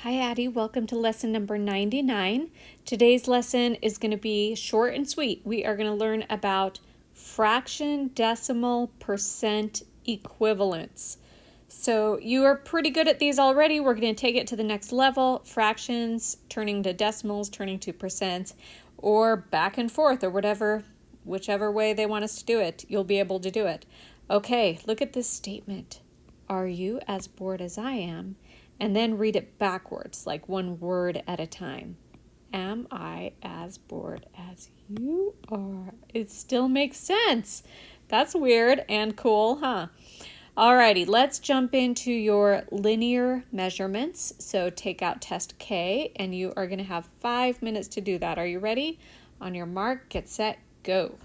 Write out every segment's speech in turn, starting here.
Hi Addy, welcome to lesson number 99. Today's lesson is going to be short and sweet. We are going to learn about fraction, decimal, percent equivalents. So you are pretty good at these already. We're going to take it to the next level. Fractions turning to decimals, turning to percents, or back and forth, or whichever way they want us to do it. You'll be able to do it. Okay, look at this statement. Are you as bored as I am? And then read it backwards, like one word at a time. Am I as bored as you are? It still makes sense. That's weird and cool, huh? Alrighty, let's jump into your linear measurements. So take out test K, and you are going to have 5 minutes to do that. Are you ready? On your mark, get set, go.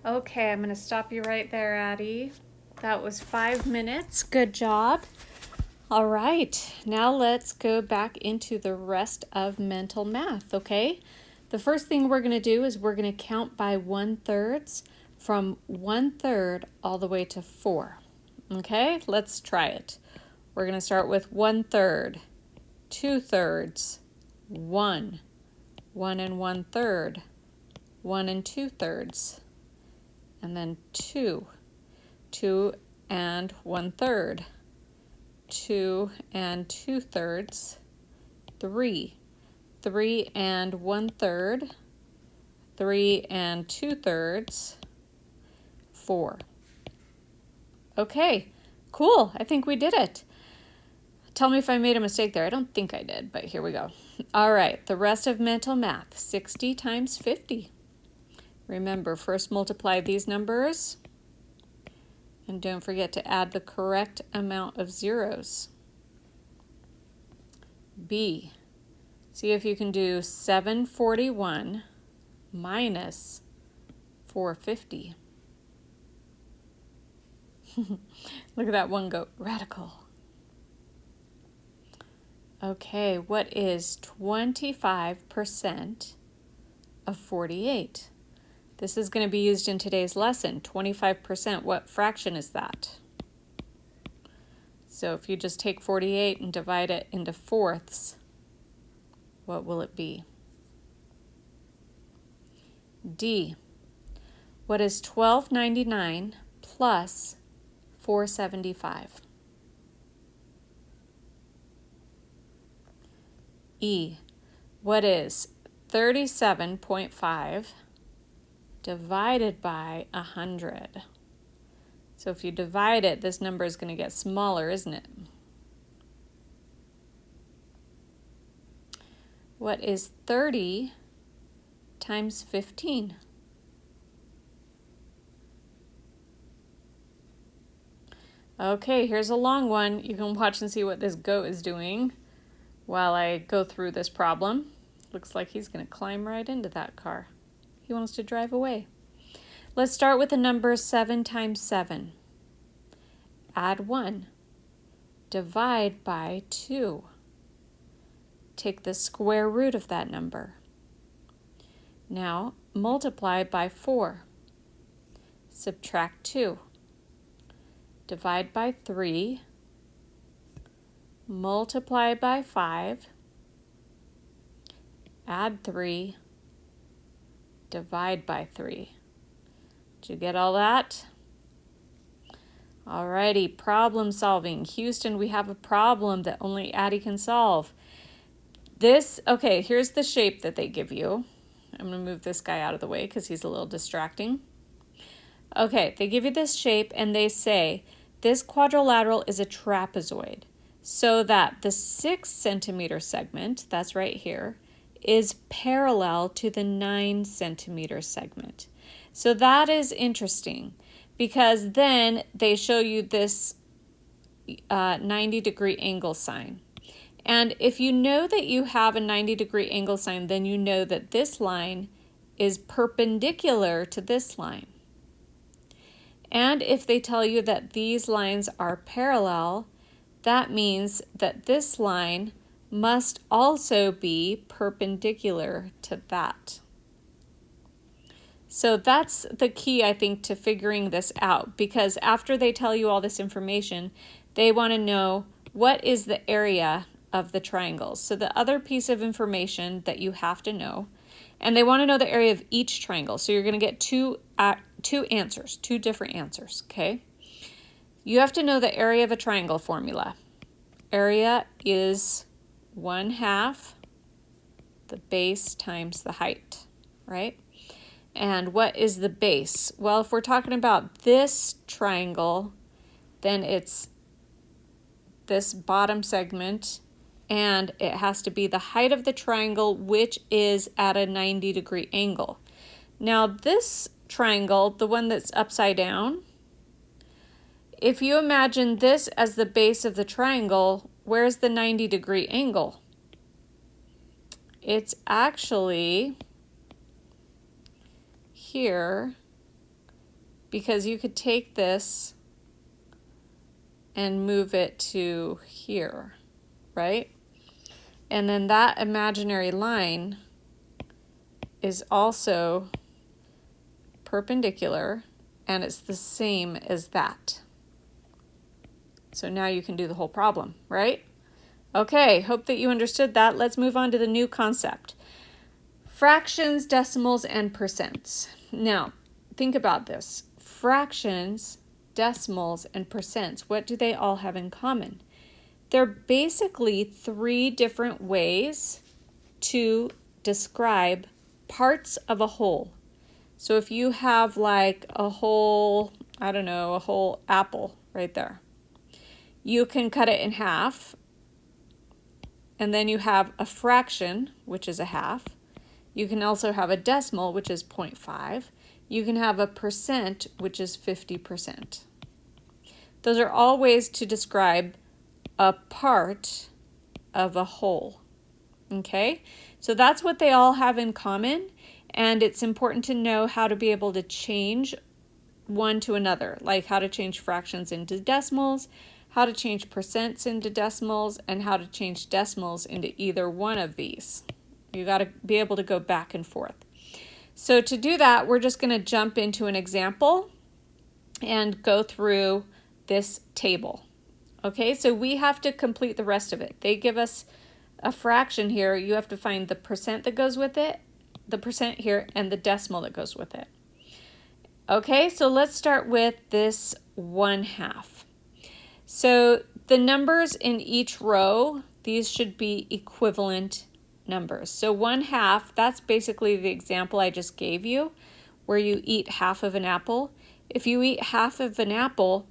Okay, I'm going to stop you right there, Addy. That was 5 minutes. Good job. All right, now let's go back into the rest of mental math, okay? The first thing we're going to do is we're going to count by 1/3 from 1/3 all the way to 4. Okay, let's try it. We're going to start with 1/3, 2/3, 1, 1 and 1/3, 1 and 2/3, and then 2, 2 and 1/3, 2 and 2/3, 3, 3 and 1/3, 3 and 2/3, 4. Okay, cool. I think we did it. Tell me if I made a mistake there. I don't think I did, but here we go. All right, the rest of mental math, 60 times 50. Remember, first multiply these numbers, and don't forget to add the correct amount of zeros. B, see if you can do 741 minus 450. Look at that one go, radical. Okay, what is 25% of 48? This is going to be used in today's lesson. 25%, what fraction is that? So if you just take 48 and divide it into fourths, what will it be? D, what is 1299 plus 475? E, what is 37.5 divided by 100? So if you divide it, this number is going to get smaller, isn't it? What is 30 times 15? Okay, here's a long one. You can watch and see what this goat is doing while I go through this problem. Looks like he's going to climb right into that car. He wants to drive away. Let's start with the number 7 times 7. Add 1. Divide by 2. Take the square root of that number. Now multiply by 4. Subtract 2. Divide by 3. Multiply by 5. Add 3. Divide by 3. Did you get all that? Alrighty, problem solving. Houston, we have a problem that only Addy can solve. Okay, here's the shape that they give you. I'm going to move this guy out of the way because he's a little distracting. Okay, they give you this shape and they say this quadrilateral is a trapezoid, so that the 6 centimeter segment, that's right here, is parallel to the 9 centimeter segment. So that is interesting because then they show you this 90-degree angle sign. And if you know that you have a 90-degree angle sign, then you know that this line is perpendicular to this line. And if they tell you that these lines are parallel, that means that this line must also be perpendicular to that. So that's the key, I think, to figuring this out, because after they tell you all this information, they want to know what is the area of the triangles. So the other piece of information that you have to know, and they want to know the area of each triangle. So you're going to get two answers, two different answers, okay? You have to know the area of a triangle formula. Area is 1/2 the base times the height, right? And what is the base? Well, if we're talking about this triangle, then it's this bottom segment, and it has to be the height of the triangle, which is at a 90-degree angle. Now, this triangle, the one that's upside down, if you imagine this as the base of the triangle, where's the 90-degree angle? It's actually here, because you could take this and move it to here, right? And then that imaginary line is also perpendicular, and it's the same as that. So now you can do the whole problem, right? Okay, hope that you understood that. Let's move on to the new concept. Fractions, decimals, and percents. Now, think about this. Fractions, decimals, and percents, what do they all have in common? They're basically three different ways to describe parts of a whole. So if you have like a whole, I don't know, a whole apple right there, you can cut it in half, and then you have a fraction, which is a half. You can also have a decimal, which is 0.5. You can have a percent, which is 50%. Those are all ways to describe a part of a whole. Okay? So that's what they all have in common, and it's important to know how to be able to change one to another, like how to change fractions into decimals, how to change percents into decimals, and how to change decimals into either one of these. You got to be able to go back and forth. So to do that, we're just going to jump into an example and go through this table. Okay, so we have to complete the rest of it. They give us a fraction here. You have to find the percent that goes with it, the percent here, and the decimal that goes with it. Okay, so let's start with this 1/2. So the numbers in each row, these should be equivalent numbers. So 1/2, that's basically the example I just gave you, where you eat half of an apple. If you eat half of an apple,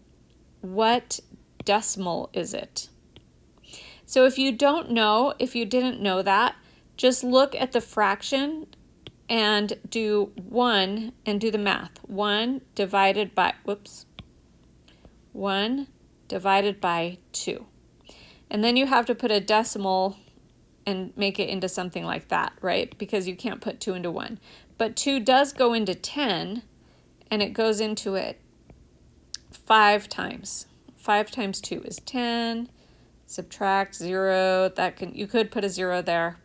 what decimal is it? So if you don't know, if you didn't know that, just look at the fraction and do 1 and do the math. 1 divided by 2. And then you have to put a decimal and make it into something like that, right? Because you can't put 2 into 1. But 2 does go into 10, and it goes into it 5 times. 5 times 2 is 10. Subtract 0. You could put a 0 there.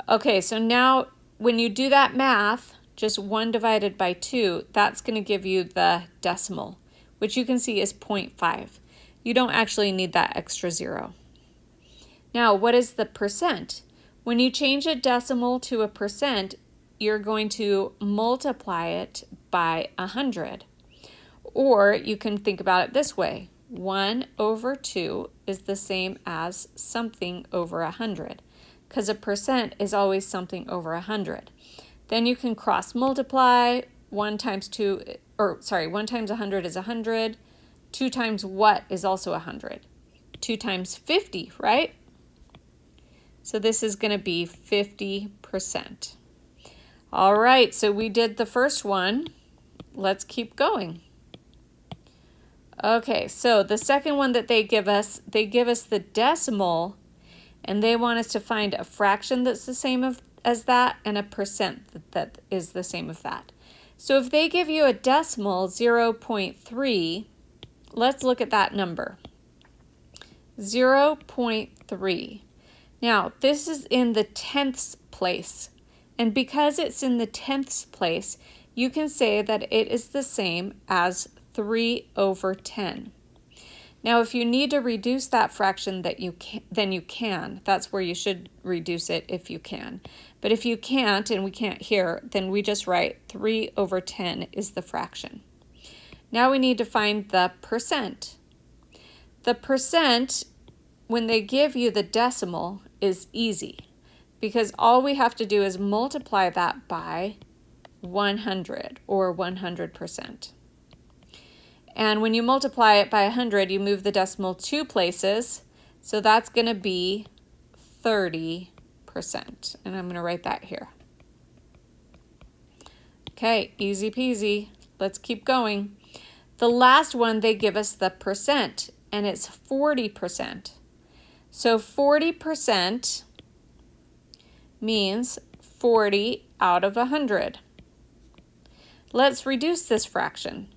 Okay, so now when you do that math, just 1 divided by 2, that's going to give you the decimal, which you can see is 0.5. You don't actually need that extra 0. Now, what is the percent? When you change a decimal to a percent, you're going to multiply it by 100. Or you can think about it this way. 1/2 is the same as something over 100, because a percent is always something over 100. Then you can cross multiply. 1 times 100 is 100. 2 times what is also 100? 2 times 50, right? So this is going to be 50%. All right, so we did the first one. Let's keep going. Okay, so the second one that they give us the decimal, and they want us to find a fraction that's the same as that and a percent that is the same as that. So if they give you a decimal, 0.3, let's look at that number. 0.3. Now, this is in the tenths place, and because it's in the tenths place, you can say that it is the same as 3/10. Now, if you need to reduce that fraction, then you can. That's where you should reduce it if you can. But if you can't, and we can't here, then we just write 3/10 is the fraction. Now we need to find the percent. The percent, when they give you the decimal, is easy, because all we have to do is multiply that by 100 or 100%. And when you multiply it by 100, you move the decimal 2 places, so that's going to be 30%. And I'm going to write that here. Okay, easy peasy. Let's keep going. The last one, they give us the percent, and it's 40%. So 40% means 40 out of 100. Let's reduce this fraction.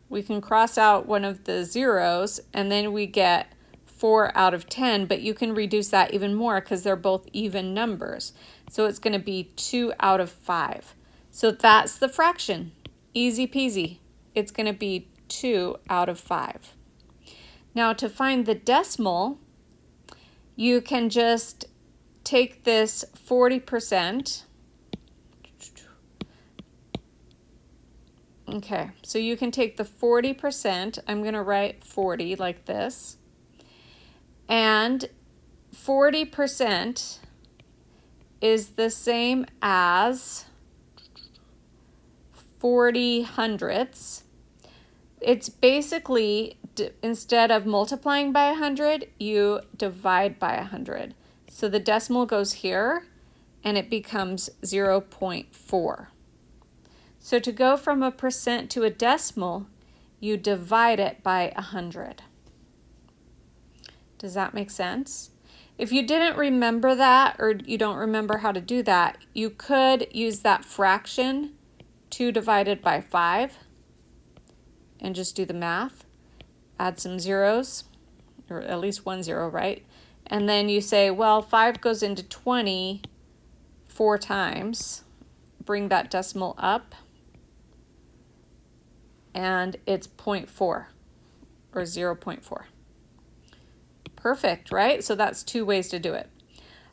we can cross out one of the zeros, and then we get 4 out of 10, but you can reduce that even more because they're both even numbers. So it's going to be 2 out of 5. So that's the fraction. Easy peasy. It's going to be 2 out of 5. Now to find the decimal, you can just take this 40%. Okay, so you can take the 40%. I'm going to write 40 like this. And 40% is the same as 40 hundredths. It's basically, instead of multiplying by 100, you divide by 100. So the decimal goes here, and it becomes 0.4. So to go from a percent to a decimal, you divide it by 100. Does that make sense? If you didn't remember that, or you don't remember how to do that, you could use that fraction, 2 divided by 5, and just do the math. Add some zeros, or at least 1 0, right? And then you say, well, 5 goes into 20 4 times. Bring that decimal up, and it's 0.4, or 0.4. Perfect, right? So that's 2 ways to do it.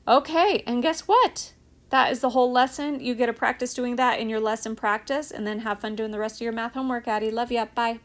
Okay, and guess what? That is the whole lesson. You get to practice doing that in your lesson practice, and then have fun doing the rest of your math homework, Addy. Love ya. Bye.